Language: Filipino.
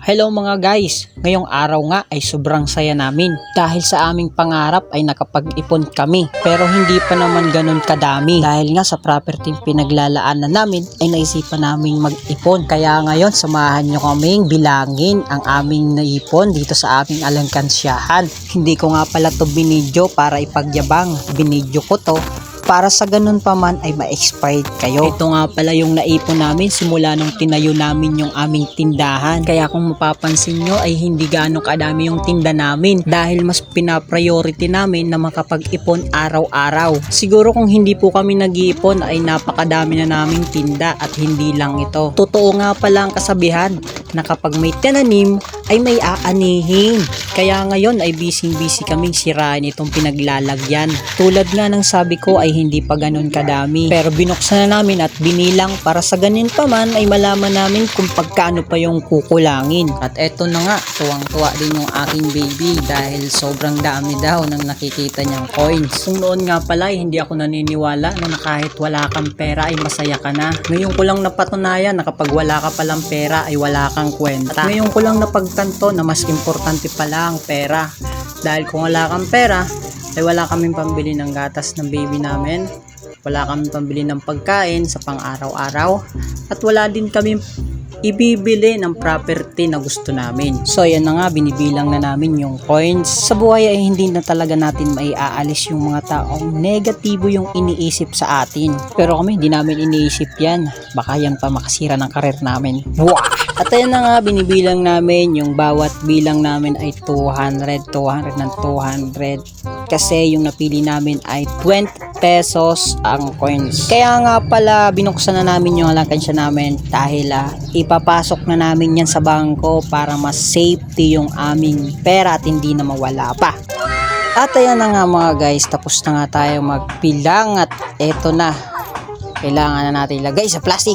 Hello mga guys, ngayong araw nga ay sobrang saya namin dahil sa aming pangarap ay nakapag-ipon kami, pero hindi pa naman ganun kadami dahil nga sa property pinaglalaanan namin ay naisipan namin mag-ipon. Kaya ngayon samahan nyo kaming bilangin ang aming naipon dito sa aming alangkansyahan. Hindi ko nga pala to binidyo para ipagyabang, binidyo ko to para sa ganun pa man ay ma-expired kayo. Ito nga pala yung naipon namin simula nung tinayo namin yung aming tindahan. Kaya kung mapapansin nyo ay hindi gaano kadami yung tinda namin dahil mas pinapriority namin na makapag-ipon araw-araw. Siguro kung hindi po kami nag-iipon ay napakadami na naming tinda at hindi lang ito. Totoo nga pala ang kasabihan na kapag may tinanim ay may aanihin. Kaya ngayon ay busy kaming sirain itong pinaglalagyan. Tulad nga ng sabi ko ay hindi pa ganun kadami. Pero binuksan na namin at binilang para sa ganin pa man ay malaman namin kung pagkaano pa yung kukulangin. At eto na nga, tuwang-tuwa din yung aking baby dahil sobrang dami daw ng nakikita niyang coins. Kung noon nga pala ay hindi ako naniniwala na kahit wala kang pera ay masaya ka na. Ngayon ko lang napatunayan na kapag wala ka palang pera ay wala kang kwenta. At ngayon ko lang napagtanto na mas importante pala ang pera. Dahil kung wala kang pera ay wala kaming pambili ng gatas ng baby namin, wala kaming pambili ng pagkain sa pang-araw-araw, at wala din kaming ibibili ng property na gusto namin. So yan na nga, binibilang na namin yung coins. Sa buhay ay hindi na talaga natin maiaalis yung mga taong negatibo yung iniisip sa atin. Pero kami hindi namin iniisip yan. Baka yan pa makasira ng karir namin. Wow! At ayun na nga, binibilang namin yung bawat bilang namin ay 200 ng 200. Kasi yung napili namin ay 20 pesos ang coins. Kaya nga pala binuksan na namin yung alangkansya namin dahil ipapasok na namin yan sa bangko para mas safety yung aming pera at hindi na mawala pa. At ayan na nga mga guys, tapos na nga tayo magbilang at eto na, kailangan na natin ilagay sa plastic.